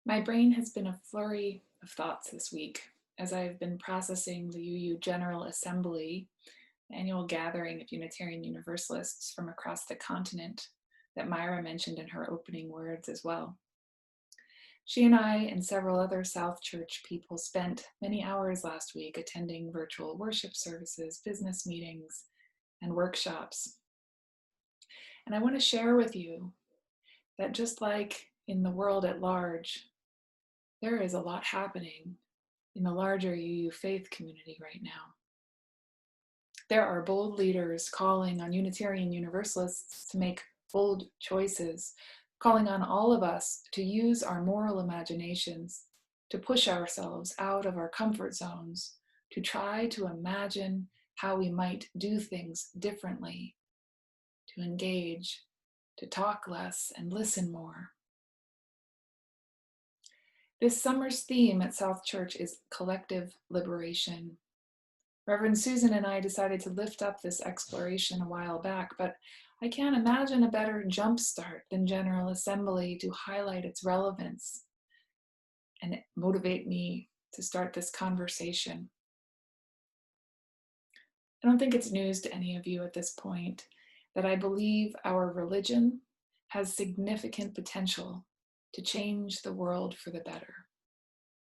My brain has been a flurry of thoughts this week as I've been processing the UU General Assembly, annual gathering of Unitarian Universalists from across the continent that Myra mentioned in her opening words as well. She and I and several other South Church people spent many hours last week attending virtual worship services, business meetings, and workshops. And I want to share with you that just like in the world at large, there is a lot happening in the larger UU faith community right now. There are bold leaders calling on Unitarian Universalists to make bold choices, calling on all of us to use our moral imaginations, to push ourselves out of our comfort zones, to try to imagine how we might do things differently, to engage, to talk less and listen more. This summer's theme at South Church is collective liberation. Reverend Susan and I decided to lift up this exploration a while back, but I can't imagine a better jumpstart than General Assembly to highlight its relevance and motivate me to start this conversation. I don't think it's news to any of you at this point that I believe our religion has significant potential to change the world for the better,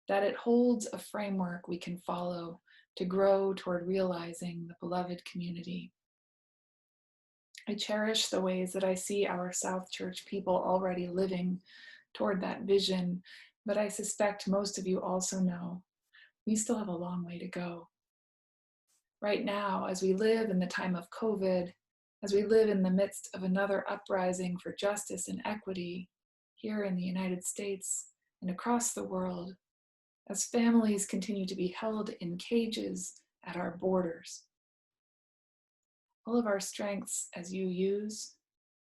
that it holds a framework we can follow to grow toward realizing the beloved community. I cherish the ways that I see our South Church people already living toward that vision, but I suspect most of you also know we still have a long way to go. Right now, as we live in the time of COVID, as we live in the midst of another uprising for justice and equity here in the United States and across the world, as families continue to be held in cages at our borders, all of our strengths as UUs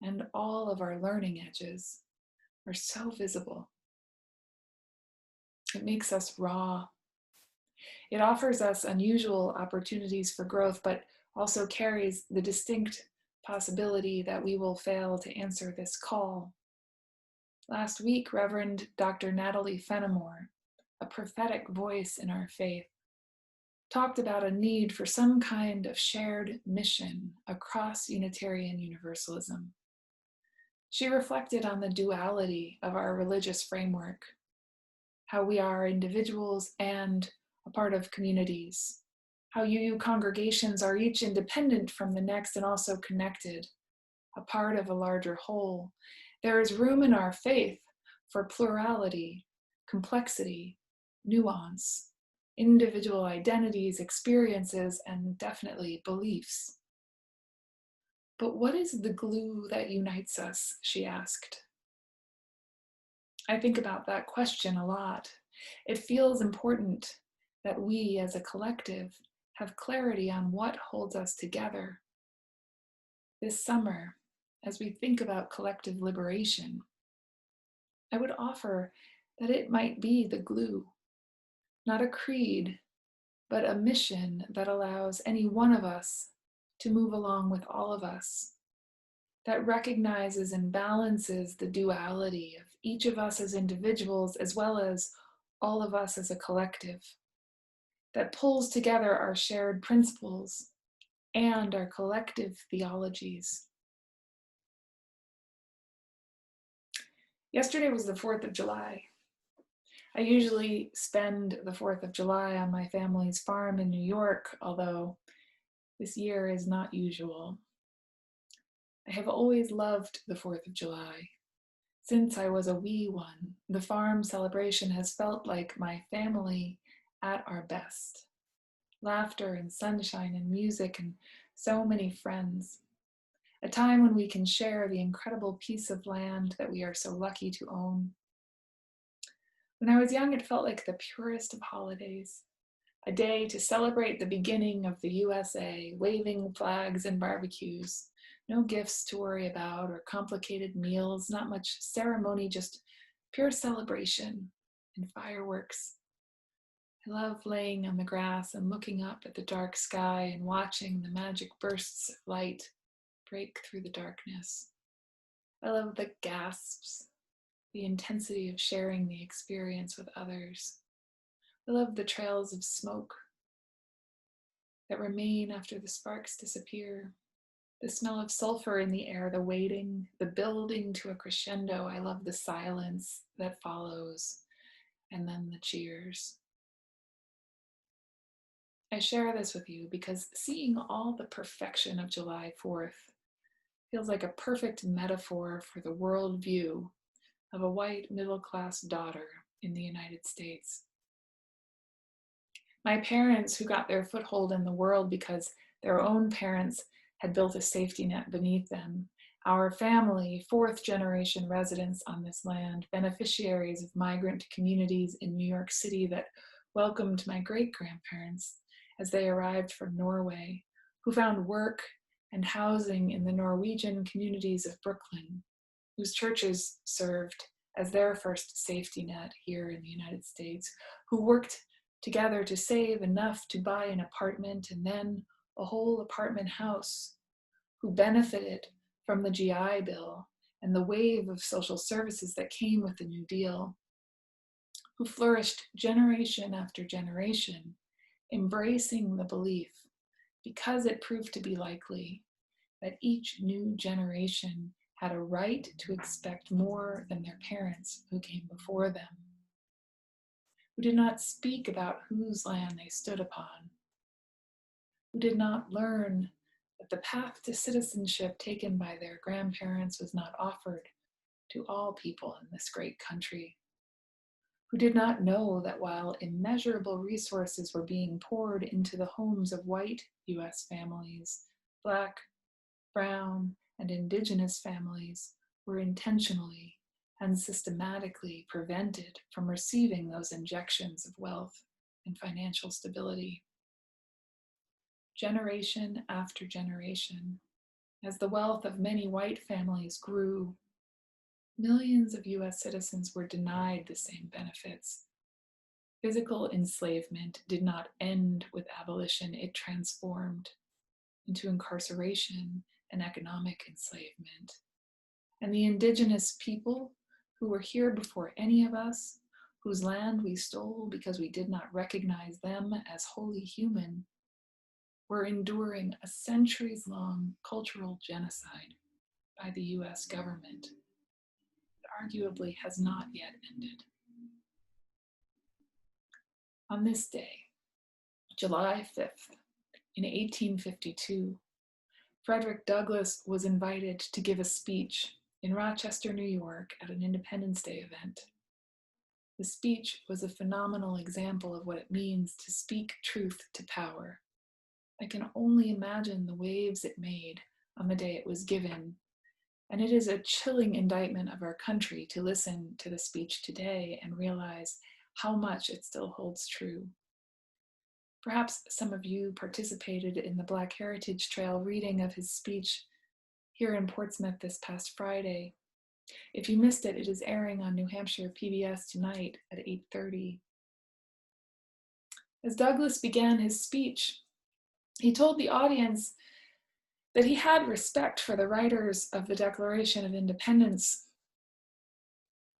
and all of our learning edges are so visible. It makes us raw. It offers us unusual opportunities for growth, but also carries the distinct possibility that we will fail to answer this call. Last week, Reverend Dr. Natalie Fenimore, a prophetic voice in our faith, talked about a need for some kind of shared mission across Unitarian Universalism. She reflected on the duality of our religious framework, how we are individuals and a part of communities, how UU congregations are each independent from the next and also connected, a part of a larger whole. There is room in our faith for plurality, complexity, nuance, individual identities, experiences, and definitely beliefs. But what is the glue that unites us, she asked. I think about that question a lot. It feels important that we as a collective have clarity on what holds us together. This summer, as we think about collective liberation, I would offer that it might be the glue, not a creed, but a mission that allows any one of us to move along with all of us, that recognizes and balances the duality of each of us as individuals as well as all of us as a collective, that pulls together our shared principles and our collective theologies. Yesterday was the 4th of July. I usually spend the 4th of July on my family's farm in New York, although this year is not usual. I have always loved the 4th of July. Since I was a wee one, the farm celebration has felt like my family at our best. Laughter and sunshine and music and so many friends. A time when we can share the incredible piece of land that we are so lucky to own. When I was young, it felt like the purest of holidays, a day to celebrate the beginning of the USA, waving flags and barbecues, no gifts to worry about or complicated meals, not much ceremony, just pure celebration and fireworks. I love laying on the grass and looking up at the dark sky and watching the magic bursts of light break through the darkness. I love the gasps, the intensity of sharing the experience with others. I love the trails of smoke that remain after the sparks disappear. The smell of sulfur in the air, the waiting, the building to a crescendo. I love the silence that follows, and then the cheers. I share this with you because seeing all the perfection of July 4th feels like a perfect metaphor for the worldview of a white middle-class daughter in the United States. My parents, who got their foothold in the world because their own parents had built a safety net beneath them. Our family, fourth generation residents on this land, beneficiaries of migrant communities in New York City that welcomed my great-grandparents as they arrived from Norway, who found work and housing in the Norwegian communities of Brooklyn, whose churches served as their first safety net here in the United States, who worked together to save enough to buy an apartment and then a whole apartment house, who benefited from the GI Bill and the wave of social services that came with the New Deal, who flourished generation after generation, embracing the belief, because it proved to be likely, that each new generation had a right to expect more than their parents who came before them, who did not speak about whose land they stood upon, who did not learn that the path to citizenship taken by their grandparents was not offered to all people in this great country, who did not know that while immeasurable resources were being poured into the homes of white US families, Black, brown, and indigenous families were intentionally and systematically prevented from receiving those injections of wealth and financial stability. Generation after generation, as the wealth of many white families grew, millions of US citizens were denied the same benefits. Physical enslavement did not end with abolition, it transformed into incarceration and economic enslavement. And the indigenous people who were here before any of us, whose land we stole because we did not recognize them as wholly human, were enduring a centuries-long cultural genocide by the US government that arguably has not yet ended. On this day, July 5th, in 1852, Frederick Douglass was invited to give a speech in Rochester, New York at an Independence Day event. The speech was a phenomenal example of what it means to speak truth to power. I can only imagine the waves it made on the day it was given, and it is a chilling indictment of our country to listen to the speech today and realize how much it still holds true. Perhaps some of you participated in the Black Heritage Trail reading of his speech here in Portsmouth this past Friday. If you missed it, it is airing on New Hampshire PBS tonight at 8:30. As Douglass began his speech, he told the audience that he had respect for the writers of the Declaration of Independence.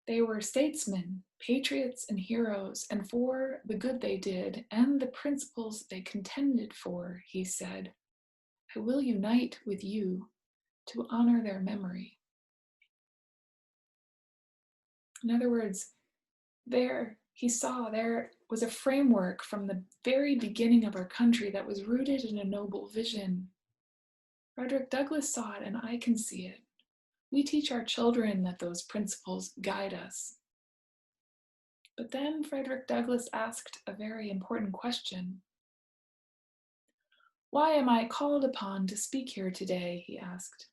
They were statesmen, patriots, and heroes, and for the good they did and the principles they contended for, he said, I will unite with you to honor their memory. In other words, he saw there was a framework from the very beginning of our country that was rooted in a noble vision. Frederick Douglass saw it, and I can see it. We teach our children that those principles guide us. But then Frederick Douglass asked a very important question. Why am I called upon to speak here today, he asked.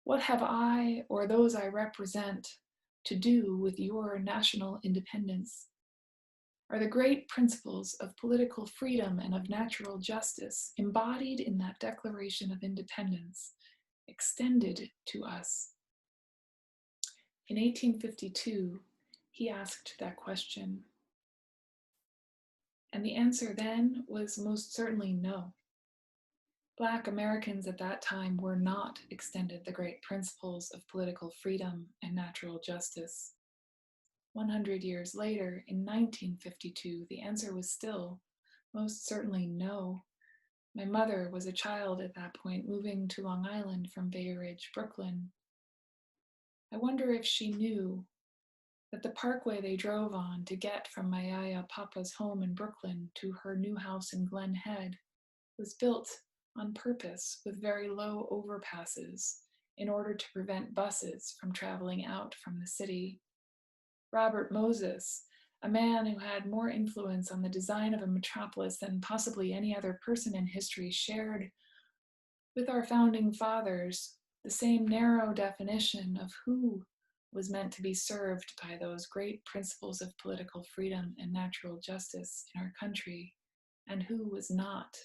What have I or those I represent to do with your national independence? Are the great principles of political freedom and of natural justice embodied in that Declaration of Independence extended to us? In 1852, he asked that question. And the answer then was most certainly no. Black Americans at that time were not extended the great principles of political freedom and natural justice. 100 years later, in 1952, the answer was still, most certainly, no. My mother was a child at that point, moving to Long Island from Bay Ridge, Brooklyn. I wonder if she knew that the parkway they drove on to get from my Yaya Papa's home in Brooklyn to her new house in Glen Head was built on purpose with very low overpasses in order to prevent buses from traveling out from the city. Robert Moses, a man who had more influence on the design of a metropolis than possibly any other person in history, shared with our founding fathers the same narrow definition of who was meant to be served by those great principles of political freedom and natural justice in our country, and who was not.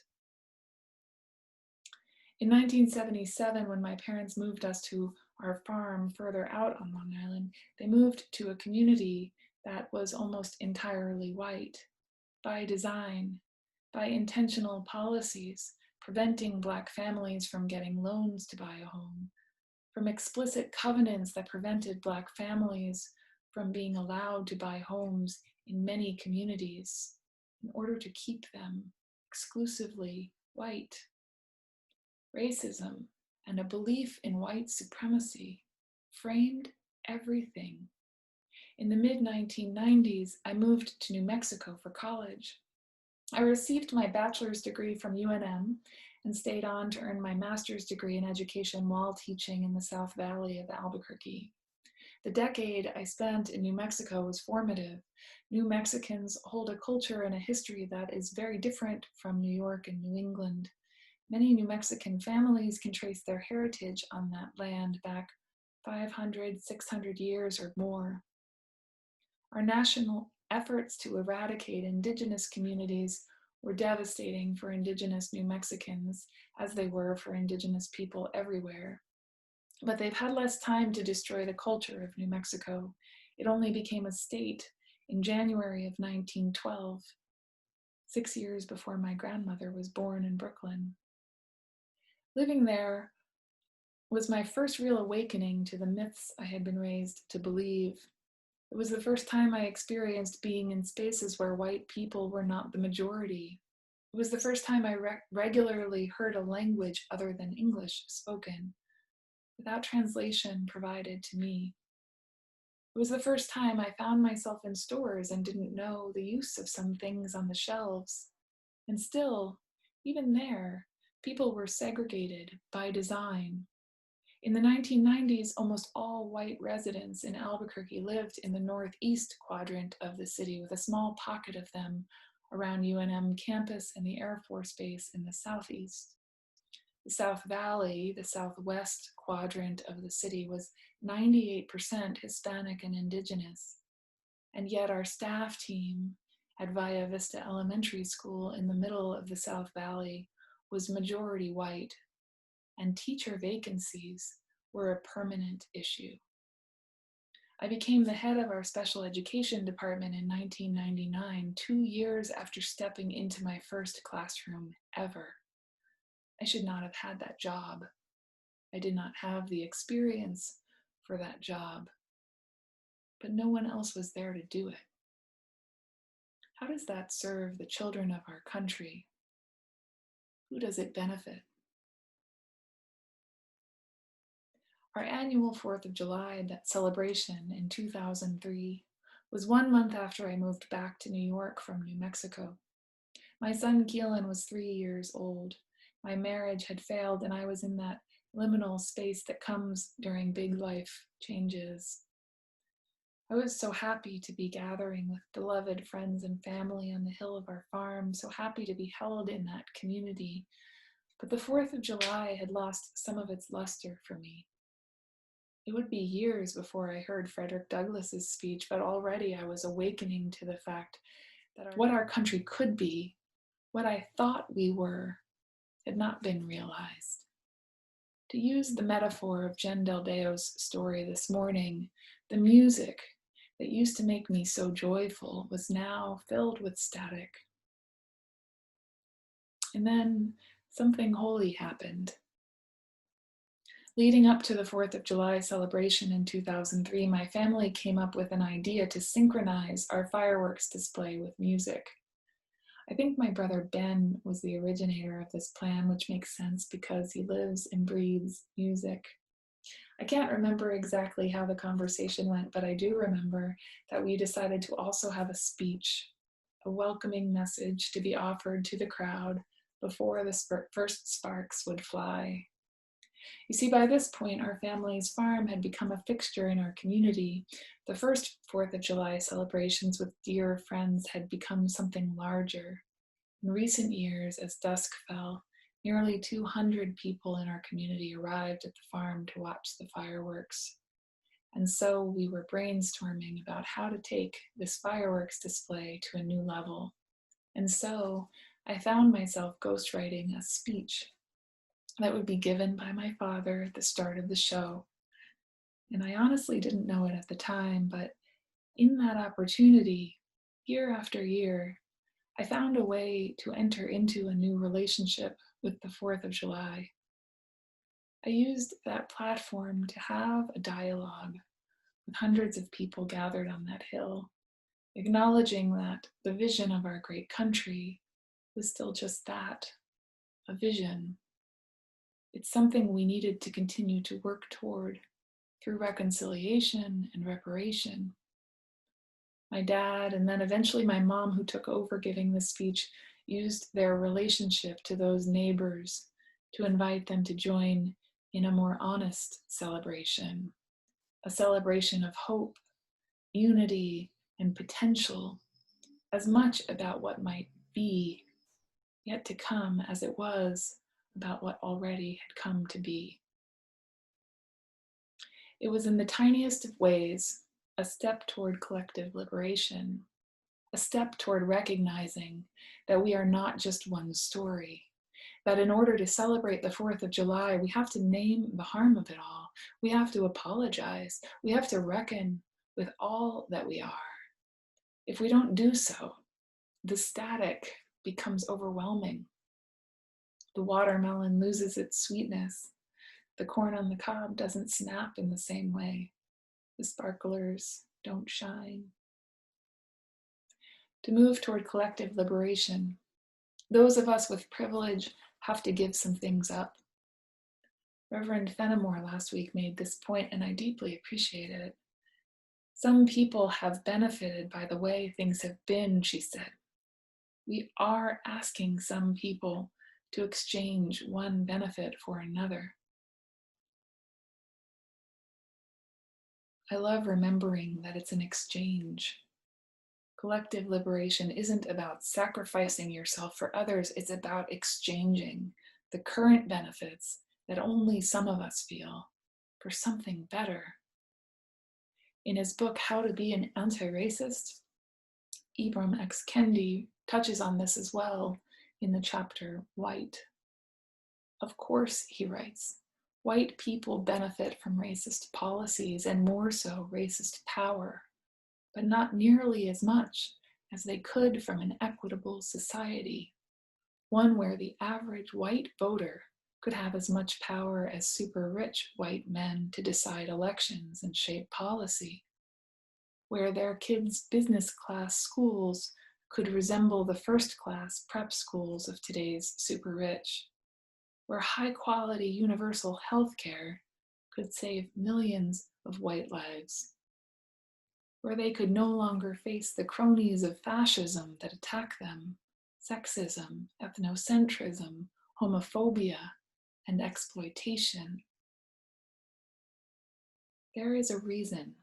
In 1977, when my parents moved us to our farm further out on Long Island, they moved to a community that was almost entirely white, by design, by intentional policies, preventing Black families from getting loans to buy a home, from explicit covenants that prevented Black families from being allowed to buy homes in many communities in order to keep them exclusively white. Racism and a belief in white supremacy framed everything. In the mid-1990s, I moved to New Mexico for college. I received my bachelor's degree from UNM and stayed on to earn my master's degree in education while teaching in the South Valley of Albuquerque. The decade I spent in New Mexico was formative. New Mexicans hold a culture and a history that is very different from New York and New England. Many New Mexican families can trace their heritage on that land back 500, 600 years or more. Our national efforts to eradicate indigenous communities were devastating for indigenous New Mexicans, as they were for indigenous people everywhere. But they've had less time to destroy the culture of New Mexico. It only became a state in January of 1912, 6 years before my grandmother was born in Brooklyn. Living there was my first real awakening to the myths I had been raised to believe. It was the first time I experienced being in spaces where white people were not the majority. It was the first time I regularly heard a language other than English spoken, without translation provided to me. It was the first time I found myself in stores and didn't know the use of some things on the shelves. And still, even there, people were segregated by design. In the 1990s, almost all white residents in Albuquerque lived in the northeast quadrant of the city, with a small pocket of them around UNM campus and the Air Force Base in the southeast. The South Valley, the southwest quadrant of the city, was 98% Hispanic and indigenous. And yet our staff team at Via Vista Elementary School in the middle of the South Valley was majority white, and teacher vacancies were a permanent issue. I became the head of our special education department in 1999, 2 years after stepping into my first classroom ever. I should not have had that job. I did not have the experience for that job, but no one else was there to do it. How does that serve the children of our country? Who does it benefit? Our annual 4th of July celebration in 2003 was 1 month after I moved back to New York from New Mexico. My son Keelan was 3 years old. My marriage had failed, and I was in that liminal space that comes during big life changes. I was so happy to be gathering with beloved friends and family on the hill of our farm, so happy to be held in that community. But the 4th of July had lost some of its luster for me. It would be years before I heard Frederick Douglass's speech, but already I was awakening to the fact that what our country could be, what I thought we were, had not been realized. To use the metaphor of Jen Del Deo's story this morning, the music that used to make me so joyful was now filled with static. And then something holy happened. Leading up to the 4th of July celebration in 2003, my family came up with an idea to synchronize our fireworks display with music. I think my brother Ben was the originator of this plan, which makes sense because he lives and breathes music. I can't remember exactly how the conversation went, but I do remember that we decided to also have a speech, a welcoming message to be offered to the crowd before the first sparks would fly. You see, by this point, our family's farm had become a fixture in our community. The first 4th of July celebrations with dear friends had become something larger. In recent years, as dusk fell, nearly 200 people in our community arrived at the farm to watch the fireworks. And so we were brainstorming about how to take this fireworks display to a new level. And so I found myself ghostwriting a speech that would be given by my father at the start of the show. And I honestly didn't know it at the time, but in that opportunity, year after year, I found a way to enter into a new relationship with the 4th of July. I used that platform to have a dialogue with hundreds of people gathered on that hill, acknowledging that the vision of our great country was still just that, a vision. It's something we needed to continue to work toward through reconciliation and reparation. My dad, and then eventually my mom, who took over giving the speech, used their relationship to those neighbors to invite them to join in a more honest celebration, a celebration of hope, unity, and potential, as much about what might be yet to come as it was about what already had come to be. It was in the tiniest of ways a step toward collective liberation, a step toward recognizing that we are not just one story, that in order to celebrate the 4th of July, we have to name the harm of it all. We have to apologize. We have to reckon with all that we are. If we don't do so, the static becomes overwhelming. The watermelon loses its sweetness. The corn on the cob doesn't snap in the same way. The sparklers don't shine. To move toward collective liberation, those of us with privilege have to give some things up. Reverend Fenimore last week made this point, and I deeply appreciated it. Some people have benefited by the way things have been, she said. We are asking some people to exchange one benefit for another. I love remembering that it's an exchange. Collective liberation isn't about sacrificing yourself for others, it's about exchanging the current benefits that only some of us feel for something better. In his book, How to Be an Anti-Racist, Ibram X. Kendi touches on this as well in the chapter White. Of course, he writes, white people benefit from racist policies and more so racist power, but not nearly as much as they could from an equitable society, one where the average white voter could have as much power as super rich white men to decide elections and shape policy, where their kids' business class schools could resemble the first class prep schools of today's super rich, where high quality universal health care could save millions of white lives, where they could no longer face the cronies of fascism that attack them, sexism, ethnocentrism, homophobia, and exploitation. There is a reason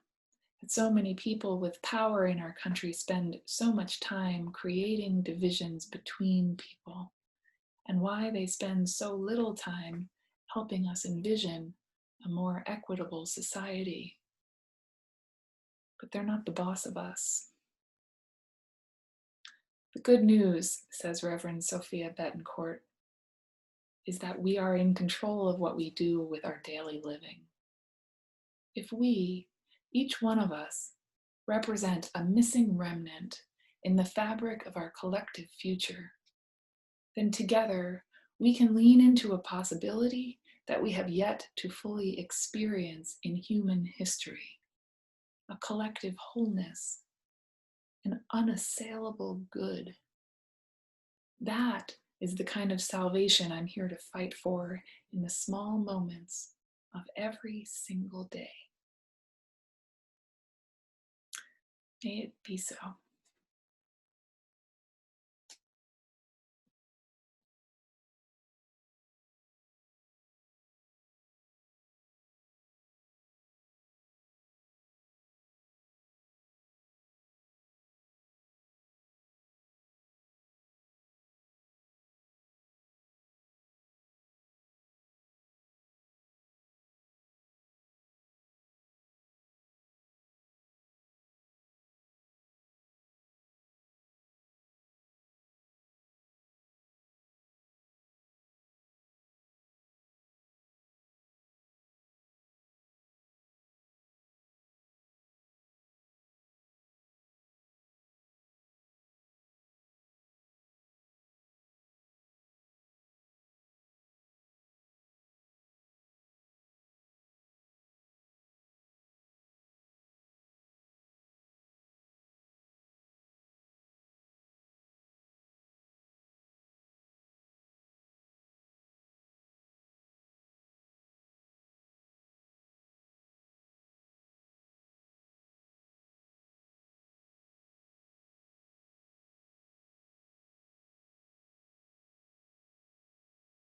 that so many people with power in our country spend so much time creating divisions between people, and why they spend so little time helping us envision a more equitable society. But they're not the boss of us. The good news, says Reverend Sophia Betancourt, is that we are in control of what we do with our daily living. If we, each one of us, represent a missing remnant in the fabric of our collective future, then together we can lean into a possibility that we have yet to fully experience in human history, a collective wholeness, an unassailable good. That is the kind of salvation I'm here to fight for in the small moments of every single day. May it be so.